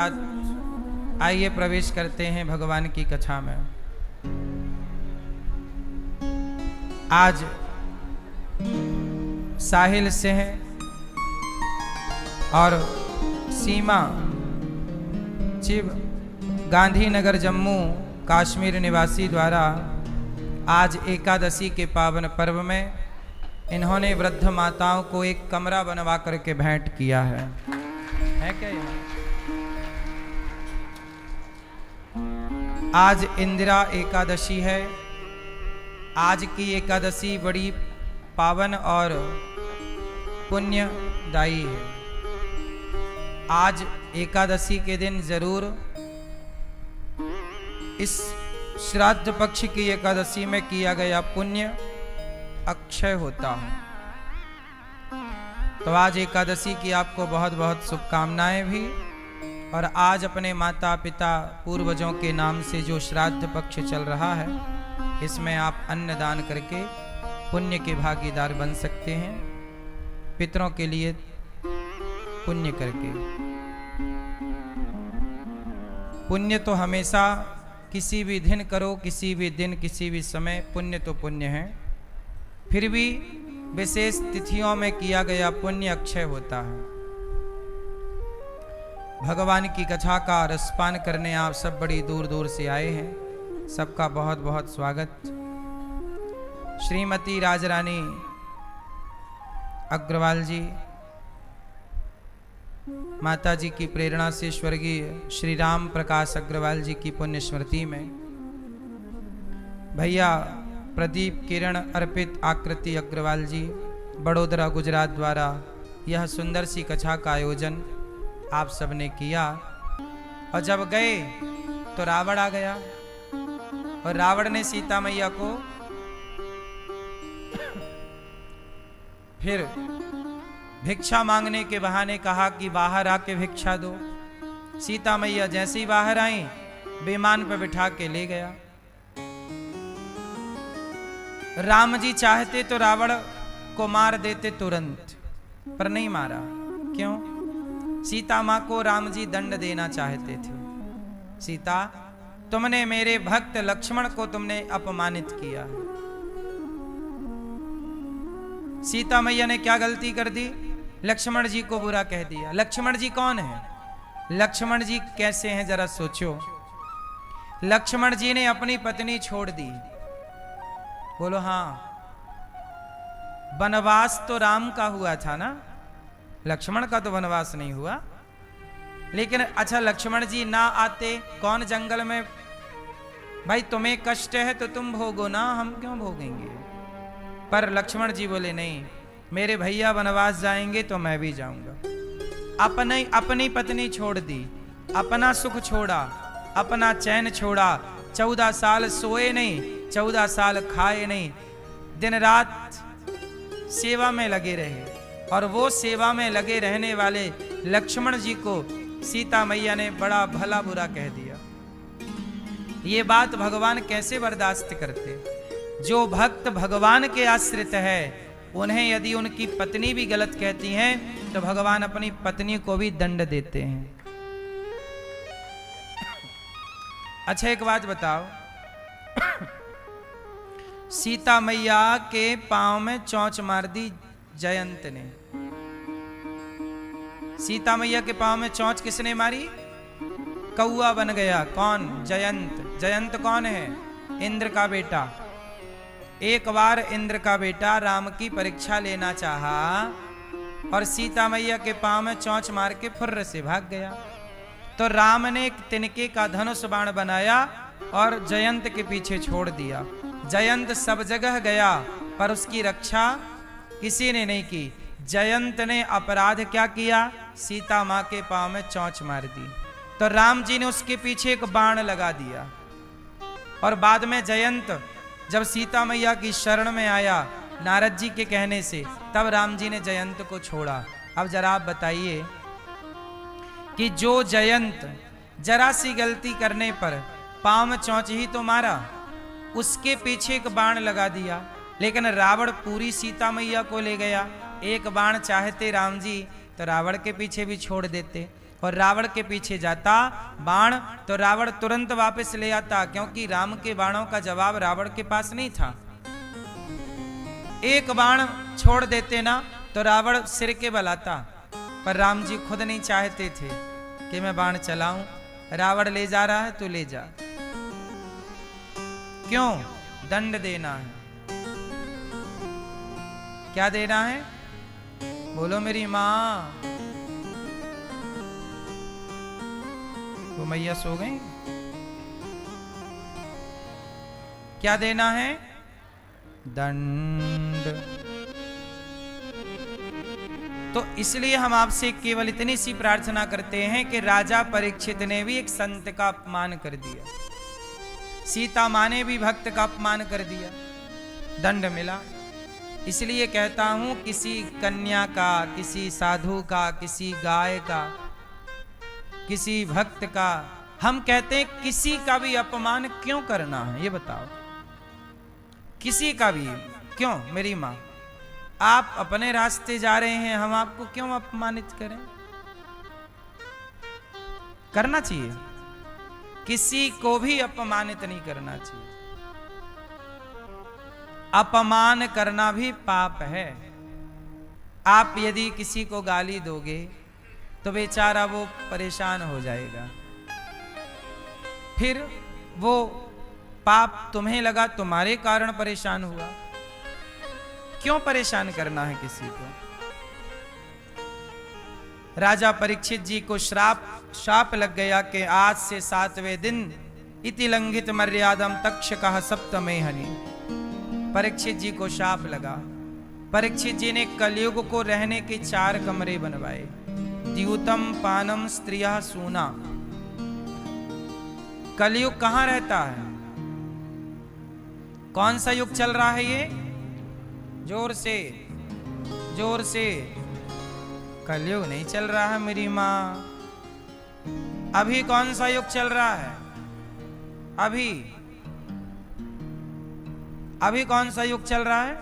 आइए प्रवेश करते हैं भगवान की कथा में। आज साहिल सिंह और सीमा चिब गांधीनगर जम्मू कश्मीर निवासी द्वारा आज एकादशी के पावन पर्व में इन्होंने वृद्ध माताओं को एक कमरा बनवा करके भेंट किया है क्या ये? आज इंदिरा एकादशी है। आज की एकादशी बड़ी पावन और पुण्यदायी है। आज एकादशी के दिन जरूर इस श्राद्ध पक्ष की एकादशी में किया गया पुण्य अक्षय होता है। तो आज एकादशी की आपको बहुत बहुत शुभकामनाएं भी। और आज अपने माता पिता पूर्वजों के नाम से जो श्राद्ध पक्ष चल रहा है, इसमें आप अन्न दान करके पुण्य के भागीदार बन सकते हैं, पितरों के लिए पुण्य करके। पुण्य तो हमेशा किसी भी दिन करो, किसी भी दिन, किसी भी समय, पुण्य तो पुण्य है। फिर भी विशेष तिथियों में किया गया पुण्य अक्षय होता है। भगवान की कथा का रसपान करने आप सब बड़ी दूर दूर से आए हैं, सबका बहुत बहुत स्वागत। श्रीमती राजरानी अग्रवाल जी माता जी की प्रेरणा से स्वर्गीय श्री राम प्रकाश अग्रवाल जी की पुण्य स्मृति में भैया प्रदीप किरण अर्पित आकृति अग्रवाल जी बड़ोदरा गुजरात द्वारा यह सुंदर सी कथा का आयोजन आप सबने किया। और जब गए तो रावण आ गया और रावण ने सीता मैया को फिर भिक्षा मांगने के बहाने कहा कि बाहर आके भिक्षा दो। सीता मैया जैसे ही बाहर आई विमान पर बिठा के ले गया। राम जी चाहते तो रावण को मार देते तुरंत, पर नहीं मारा। क्यों? सीता मां को राम जी दंड देना चाहते थे। सीता, तुमने मेरे भक्त लक्ष्मण को तुमने अपमानित किया। सीता मैया ने क्या गलती कर दी? लक्ष्मण जी को बुरा कह दिया। लक्ष्मण जी कौन है? लक्ष्मण जी कैसे हैं जरा सोचो। लक्ष्मण जी ने अपनी पत्नी छोड़ दी। बोलो हाँ। वनवास तो राम का हुआ था ना, लक्ष्मण का तो वनवास नहीं हुआ। लेकिन अच्छा, लक्ष्मण जी ना आते, कौन जंगल में, भाई तुम्हें कष्ट है तो तुम भोगो ना, हम क्यों भोगेंगे। पर लक्ष्मण जी बोले नहीं, मेरे भैया वनवास जाएंगे तो मैं भी जाऊंगा। अपनी पत्नी छोड़ दी, अपना सुख छोड़ा, अपना चैन छोड़ा। 14 साल सोए नहीं, 14 साल खाए नहीं, दिन रात सेवा में लगे रहे। और वो सेवा में लगे रहने वाले लक्ष्मण जी को सीता मैया ने बड़ा भला बुरा कह दिया। ये बात भगवान कैसे बर्दाश्त करते? जो भक्त भगवान के आश्रित है, उन्हें यदि उनकी पत्नी भी गलत कहती हैं तो भगवान अपनी पत्नी को भी दंड देते हैं। अच्छा, एक बात बताओ, सीता मैया के पांव में चोंच मार दी जयंत ने। सीता मैया के पांव में चोंच किसने मारी? कौआ बन गया। कौन? जयंत। जयंत कौन है? इंद्र का बेटा। एक बार इंद्र का बेटा राम की परीक्षा लेना चाहा और सीता मैया के पांव में चोंच मार के फुर्र से भाग गया। तो राम ने एक तिनके का धनुष बाण बनाया और जयंत के पीछे छोड़ दिया। जयंत सब जगह गया पर उसकी रक्षा किसी ने नहीं की। जयंत ने अपराध क्या किया? सीता मां के पांव में चोंच मार दी। तो राम जी ने उसके पीछे एक बाण लगा दिया। और बाद में जयंत जब सीता मैया की शरण में आया नारद जी के कहने से, तब राम जी ने जयंत को छोड़ा। अब जरा आप बताइए कि जो जयंत जरा सी गलती करने पर पांव में चोंच ही तो मारा, उसके पीछे एक बाण लगा दिया। लेकिन रावण पूरी सीता मैया को ले गया। एक बाण चाहते राम जी तो रावण के पीछे भी छोड़ देते। और रावण के पीछे जाता बाण, तो रावण तुरंत वापस ले आता, क्योंकि राम के बाणों का जवाब रावण के पास नहीं था। एक बाण छोड़ देते ना तो रावण सिर के बल आता, पर राम जी खुद नहीं चाहते थे कि मैं बाण चलाऊं। रावण ले जा रहा है तो ले जा, क्यों? दंड देना है। क्या देना है? बोलो मेरी मां। वो मैया सो गई? क्या देना है? दंड। तो इसलिए हम आपसे केवल इतनी सी प्रार्थना करते हैं कि राजा परीक्षित ने भी एक संत का अपमान कर दिया, सीता मां ने भी भक्त का अपमान कर दिया, दंड मिला। इसलिए कहता हूं, किसी कन्या का, किसी साधु का, किसी गाय का, किसी भक्त का, हम कहते हैं किसी का भी अपमान क्यों करना है? ये बताओ, किसी का भी क्यों? मेरी मां, आप अपने रास्ते जा रहे हैं, हम आपको क्यों अपमानित करें? करना चाहिए, किसी को भी अपमानित नहीं करना चाहिए। अपमान करना भी पाप है। आप यदि किसी को गाली दोगे तो बेचारा वो परेशान हो जाएगा, फिर वो पाप तुम्हें लगा, तुम्हारे कारण परेशान हुआ। क्यों परेशान करना है किसी को? राजा परीक्षित जी को श्राप लग गया कि आज से 7वें दिन इति लंघित मर्यादम तक्षकः सप्तमे हनि। परीक्षित जी को शाप लगा। परीक्षित जी ने कलयुग को रहने के 4 कमरे बनवाए। द्यूतम पानम स्त्रियः सूना। कलयुग कहां रहता है? कौन सा युग चल रहा है ये? जोर से, जोर से। कलयुग नहीं चल रहा है मेरी मां। अभी कौन सा युग चल रहा है? अभी कौन सा युग चल रहा है?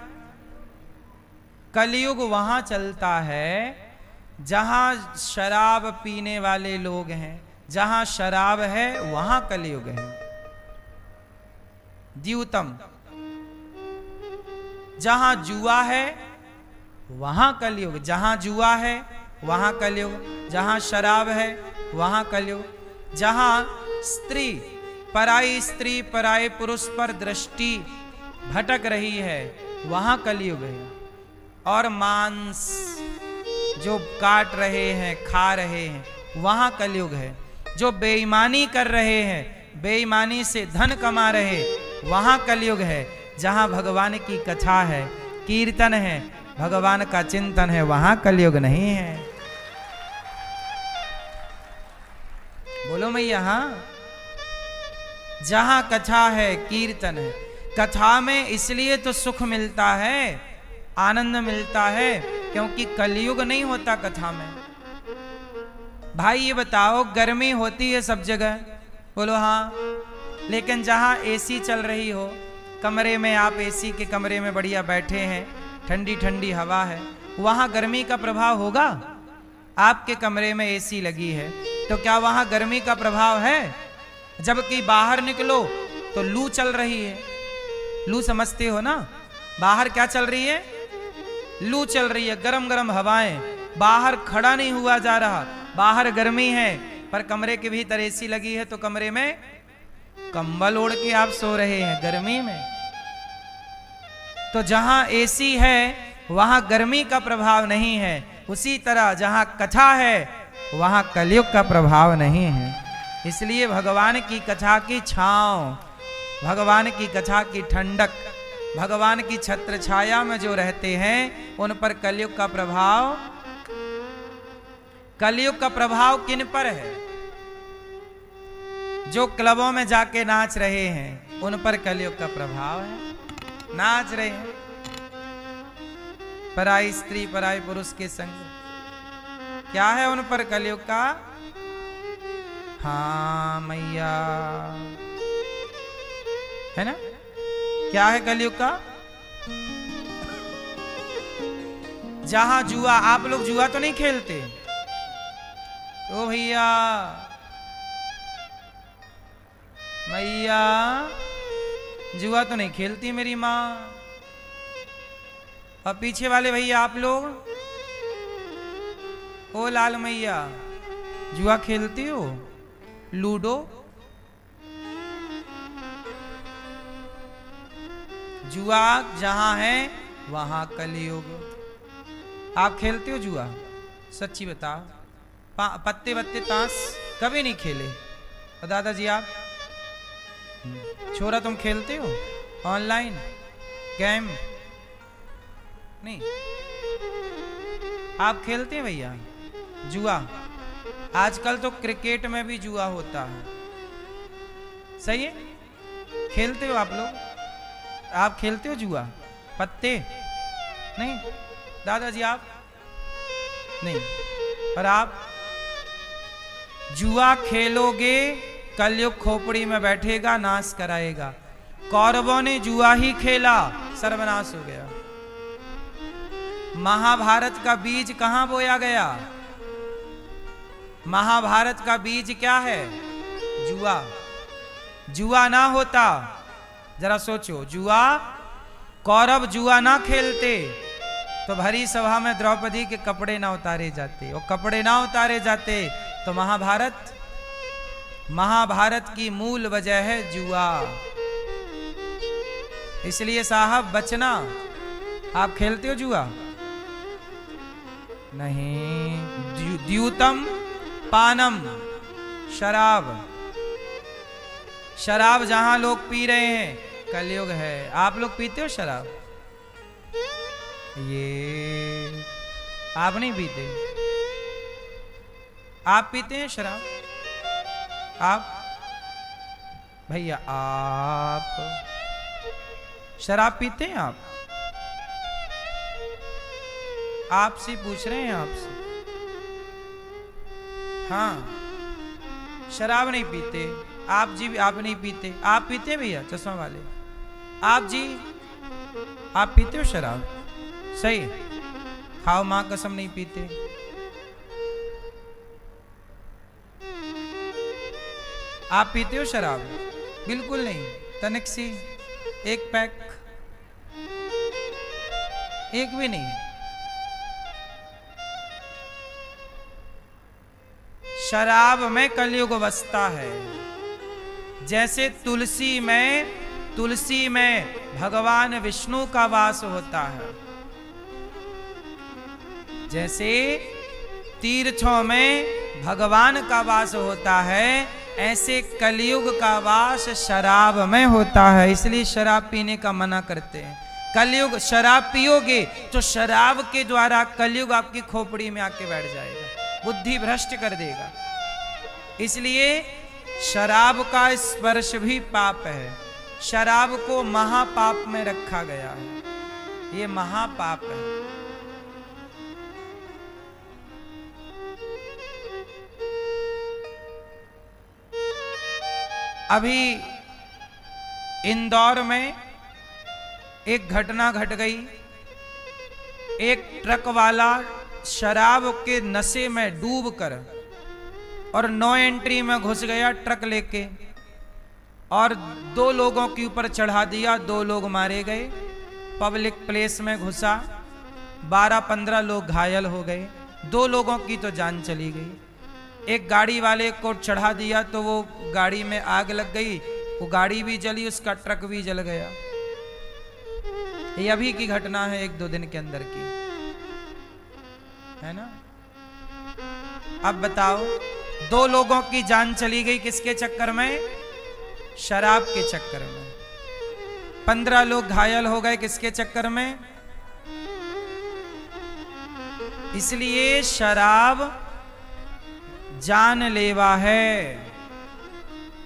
कलयुग वहां चलता है जहां शराब पीने वाले लोग हैं। जहां शराब है वहां कलयुग है। द्यूतम। जहां जुआ है वहां कलयुग। जहां जुआ है वहां कलयुग। जहां शराब है वहां कलयुग। जहां स्त्री पराये पुरुष पर दृष्टि भटक रही है वहां कलयुग है। और मांस जो काट रहे हैं, खा रहे हैं, वहां कलयुग है। जो बेईमानी कर रहे हैं, बेईमानी से धन कमा रहे, वहां कलयुग है। जहां भगवान की कथा है, कीर्तन है, भगवान का चिंतन है, वहां कलयुग नहीं है। बोलो मैया। हाँ, जहां कथा है, कीर्तन है। कथा में इसलिए तो सुख मिलता है, आनंद मिलता है, क्योंकि कलयुग नहीं होता कथा में। भाई ये बताओ, गर्मी होती है सब जगह, बोलो हाँ, लेकिन जहां एसी चल रही हो, कमरे में आप एसी के कमरे में बढ़िया बैठे हैं, ठंडी ठंडी हवा है, वहां गर्मी का प्रभाव होगा? आपके कमरे में एसी लगी है तो क्या वहां गर्मी का प्रभाव है? जबकि बाहर निकलो तो लू चल रही है। लू समझते हो ना? बाहर क्या चल रही है? लू चल रही है, गरम गरम हवाएं। बाहर खड़ा नहीं हुआ जा रहा, बाहर गर्मी है, पर कमरे के भीतर एसी लगी है तो कमरे में कंबल ओढ़ के आप सो रहे हैं गर्मी में। तो जहां एसी है वहां गर्मी का प्रभाव नहीं है। उसी तरह जहां कथा है वहां कलयुग का प्रभाव नहीं है। इसलिए भगवान की कथा की छांव, भगवान की कथा की ठंडक, भगवान की छत्र छाया में जो रहते हैं उन पर कलयुग का प्रभाव, कलयुग का प्रभाव किन पर है? जो क्लबों में जाके नाच रहे हैं उन पर कलयुग का प्रभाव है। नाच रहे हैं पराई स्त्री पराई पुरुष के संग, क्या है उन पर कलयुग का? हाँ मैया, है ना? क्या है कलयुग का? जहां जुआ, आप लोग जुआ तो नहीं खेलते? ओ भैया मैया, जुआ तो नहीं खेलती मेरी माँ। और पीछे वाले भैया आप लोग, ओ लाल मैया, जुआ खेलती हो? लूडो? जुआ जहां है वहां कलयुग। आप खेलते हो जुआ? सच्ची बताओ। पत्ते बत्ते ताश कभी नहीं खेले? और दादाजी आप? छोरा तुम खेलते हो ऑनलाइन गेम? नहीं। आप खेलते हैं भैया जुआ? आजकल तो क्रिकेट में भी जुआ होता है। सही है? खेलते हो आप लोग? आप खेलते हो जुआ? पत्ते? नहीं। दादाजी आप? नहीं। और आप? जुआ खेलोगे कलयुग खोपड़ी में बैठेगा, नाश कराएगा। कौरवों ने जुआ ही खेला, सर्वनाश हो गया। महाभारत का बीज कहां बोया गया? महाभारत का बीज क्या है? जुआ। जुआ ना होता, जरा सोचो, जुआ, कौरव जुआ ना खेलते तो भरी सभा में द्रौपदी के कपड़े ना उतारे जाते, और कपड़े ना उतारे जाते तो महाभारत की मूल वजह है जुआ। इसलिए साहब बचना। आप खेलते हो जुआ? नहीं। द्यूतम पानम, शराब। शराब जहां लोग पी रहे हैं कलयुग है। आप लोग पीते हो शराब? ये आप नहीं पीते? आप पीते हैं शराब? आप भैया आप शराब पीते हैं? आपसे पूछ रहे हैं, आपसे। हाँ, शराब नहीं पीते आप जी? आप नहीं पीते? आप पीते हैं भैया चश्मा वाले? आप जी, आप पीते हो शराब? सही, खाओ मां कसम नहीं पीते। आप पीते हो शराब? बिल्कुल नहीं। तनिक सी, एक पैक, एक भी नहीं। शराब में कलयुग बसता है। जैसे तुलसी में भगवान विष्णु का वास होता है, जैसे तीर्थों में भगवान का वास होता है, ऐसे कलयुग का वास शराब में होता है। इसलिए शराब पीने का मना करते हैं। कलयुग शराब पियोगे तो शराब के द्वारा कलयुग आपकी खोपड़ी में आके बैठ जाएगा, बुद्धि भ्रष्ट कर देगा। इसलिए शराब का स्पर्श भी पाप है। शराब को महापाप में रखा गया है। ये महापाप है। अभी इंदौर में एक घटना घट गई। एक ट्रक वाला शराब के नशे में डूबकर और नो एंट्री में घुस गया ट्रक लेके, और 2 लोगों के ऊपर चढ़ा दिया। 2 लोग मारे गए। पब्लिक प्लेस में घुसा, 12-15 लोग घायल हो गए। 2 लोगों की तो जान चली गई। एक गाड़ी वाले को चढ़ा दिया तो वो गाड़ी में आग लग गई, वो गाड़ी भी जली, उसका ट्रक भी जल गया। ये अभी की घटना है, 1-2 दिन के अंदर की है ना। अब बताओ, 2 लोगों की जान चली गई किसके चक्कर में? शराब के चक्कर में। 15 लोग घायल हो गए किसके चक्कर में? इसलिए शराब जानलेवा है।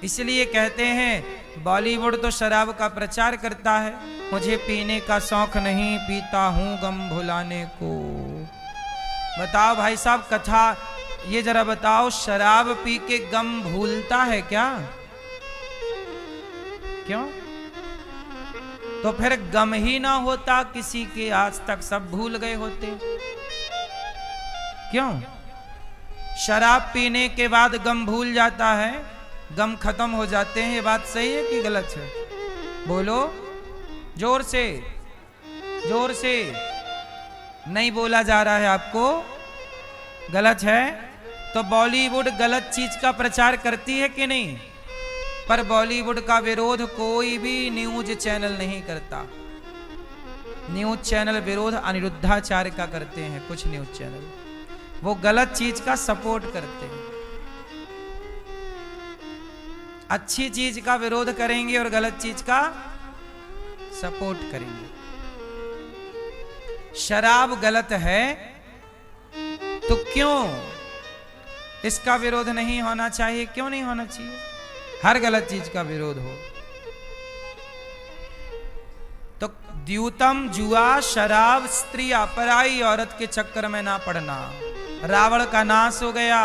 इसलिए कहते हैं बॉलीवुड तो शराब का प्रचार करता है, मुझे पीने का शौक नहीं, पीता हूं गम भुलाने को। बताओ भाई साहब, कथा ये जरा बताओ, शराब पी के गम भूलता है क्या? क्यों? तो फिर गम ही ना होता किसी के, आज तक सब भूल गए होते। क्यों? शराब पीने के बाद गम भूल जाता है, गम खत्म हो जाते हैं। ये बात सही है कि गलत है? बोलो जोर से, जोर से। नहीं बोला जा रहा है आपको, गलत है। तो बॉलीवुड गलत चीज का प्रचार करती है कि नहीं? पर बॉलीवुड का विरोध कोई भी न्यूज चैनल नहीं करता। न्यूज चैनल विरोध अनिरुद्धाचार्य का करते हैं, कुछ न्यूज चैनल वो गलत चीज का सपोर्ट करते हैं। अच्छी चीज का विरोध करेंगे और गलत चीज का सपोर्ट करेंगे। शराब गलत है तो क्यों इसका विरोध नहीं होना चाहिए? क्यों नहीं होना चाहिए? हर गलत चीज का विरोध हो। तो द्यूतम, जुआ, शराब, स्त्री, पराई औरत के चक्कर में ना पड़ना। रावण का नाश हो गया,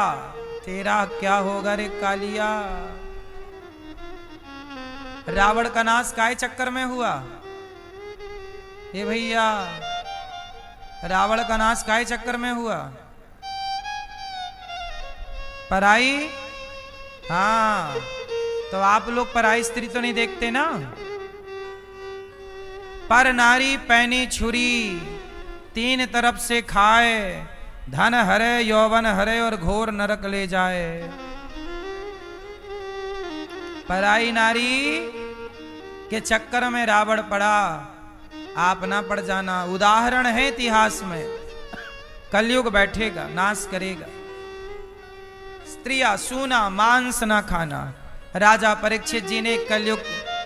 तेरा क्या होगा रे कालिया? रावण का नाश काहे चक्कर में हुआ? ये भैया, रावण का नाश काहे चक्कर में हुआ? पराई? हाँ, तो आप लोग पराई स्त्री तो नहीं देखते ना। पर नारी पैनी छुरी, तीन तरफ से खाए, धन हरे, यौवन हरे और घोर नरक ले जाए। पराई नारी के चक्कर में रावण पड़ा, आप ना पड़ जाना। उदाहरण है इतिहास में, कलयुग बैठेगा, नाश करेगा। स्त्रियां सूना, मांस ना खाना। राजा परीक्षित जी ने कलयुग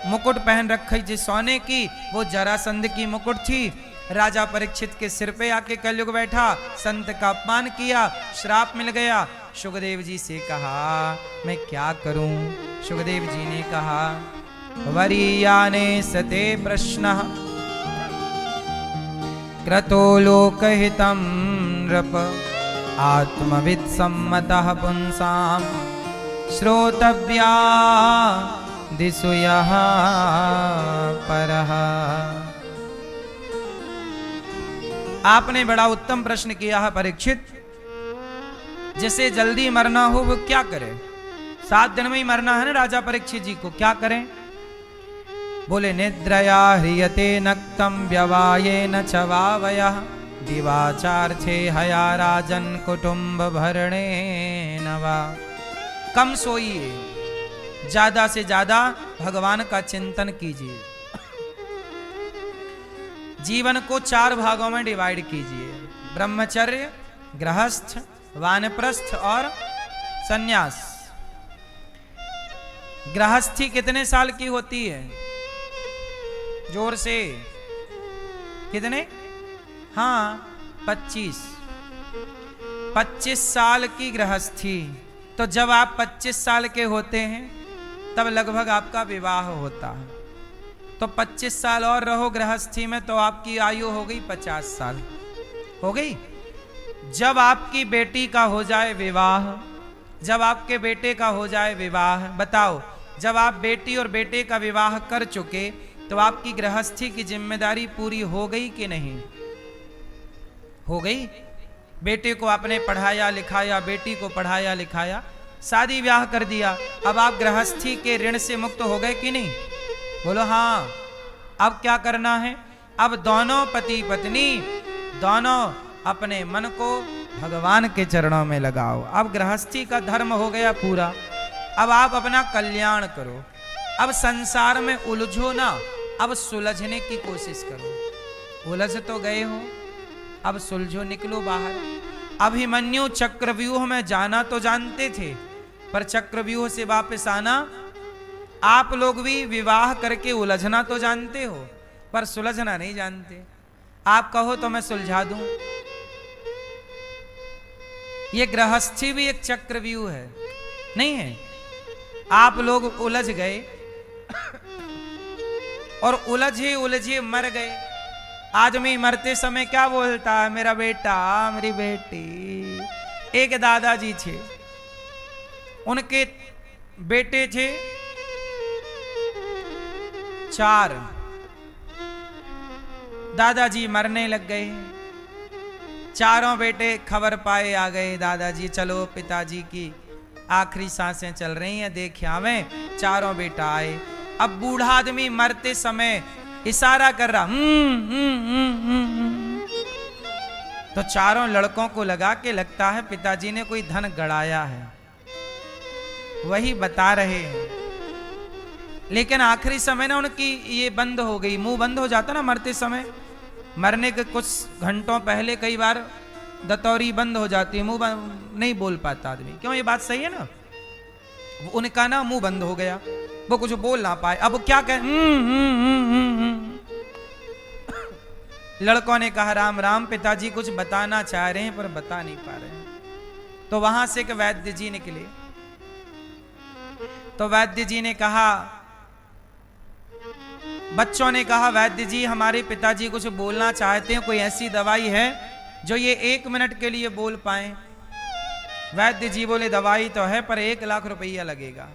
मुकुट पहन रखी थी सोने की, वो जरासंध की मुकुट थी। राजा परीक्षित के सिर पे आके कलयुग बैठा, संत का अपमान किया, श्राप मिल गया। सुखदेव जी से कहा मैं क्या करूं? सुखदेव जी ने कहा वरीयाने सते प्रश्न क्रतो लोकहितं नृप आत्मवित् सम्मतः पुंसाम श्रोतव्या दिशु यः परः। आपने बड़ा उत्तम प्रश्न किया है परीक्षित। जिसे जल्दी मरना हो वो क्या करे? 7 दिन में ही मरना है ना राजा परीक्षित जी को, क्या करें? बोले निद्रया ह्रियते नक्तम व्यवायेन च वावयः दिवाचार्थे हया राजन कुटुंब भरणे नवा। कम सोइए, ज्यादा से ज्यादा भगवान का चिंतन कीजिए। जीवन को 4 भागों में डिवाइड कीजिए, ब्रह्मचर्य, गृहस्थ, वानप्रस्थ और सन्यास। गृहस्थी कितने साल की होती है? जोर से, कितने? हाँ, 25 साल की गृहस्थी। तो जब आप 25 साल के होते हैं तब लगभग आपका विवाह होता है। तो 25 साल और रहो गृहस्थी में तो आपकी आयु हो गई 50 साल हो गई। जब आपकी बेटी का हो जाए विवाह, जब आपके बेटे का हो जाए विवाह, बताओ जब आप बेटी और बेटे का विवाह कर चुके तो आपकी गृहस्थी की जिम्मेदारी पूरी हो गई कि नहीं? हो गई। बेटे को आपने पढ़ाया लिखाया, बेटी को पढ़ाया लिखाया, शादी ब्याह कर दिया। अब आप गृहस्थी के ऋण से मुक्त हो गए कि नहीं? बोलो हाँ। अब क्या करना है? अब दोनों पति पत्नी दोनों अपने मन को भगवान के चरणों में लगाओ। अब गृहस्थी का धर्म हो गया पूरा। अब आप अपना कल्याण करो। अब संसार में उलझो ना, अब सुलझने की कोशिश करो। उलझ तो गए हो, अब सुलझो, निकलो बाहर। अभिमन्यु चक्रव्यूह में जाना तो जानते थे, पर चक्रव्यूह से वापस आना। आप लोग भी विवाह करके उलझना तो जानते हो, पर सुलझना नहीं जानते। आप कहो तो मैं सुलझा दूं। ये गृहस्थी भी एक चक्रव्यूह है, नहीं है? आप लोग उलझ गए और उलझे उलझे मर गए। आदमी मरते समय क्या बोलता है? मेरा बेटा, मेरी बेटी। एक दादाजी थे, उनके बेटे थे 4। दादाजी मरने लग गए। चारों बेटे खबर पाए आ गए, दादाजी चलो पिताजी की आखिरी सांसें चल रही हैं, देख आवे। चारों बेटा आए। अब बूढ़ा आदमी मरते समय इशारा कर रहा तो चारों लड़कों को लगा के लगता है पिताजी ने कोई धन गड़ाया है, वही बता रहे हैं। लेकिन आखिरी समय ना उनकी ये बंद हो गई, मुंह बंद हो जाता ना मरते समय। मरने के कुछ घंटों पहले कई बार दतौरी बंद हो जाती है, मुंह नहीं बोल पाता आदमी। क्यों, ये बात सही है ना। उनका ना मुंह बंद हो गया, वो कुछ बोल ना पाए। अब क्या कहें? लड़कों ने कहा राम राम, पिताजी कुछ बताना चाह रहे हैं पर बता नहीं पा रहे हैं। तो वहां से एक वैद्य जी निकले। तो वैद्य जी ने कहा, बच्चों ने कहा वैद्य जी हमारे पिताजी कुछ बोलना चाहते हैं, कोई ऐसी दवाई है जो ये 1 मिनट के लिए बोल पाए? वैद्य जी बोले दवाई तो है पर 1 लाख रुपया लगेगा।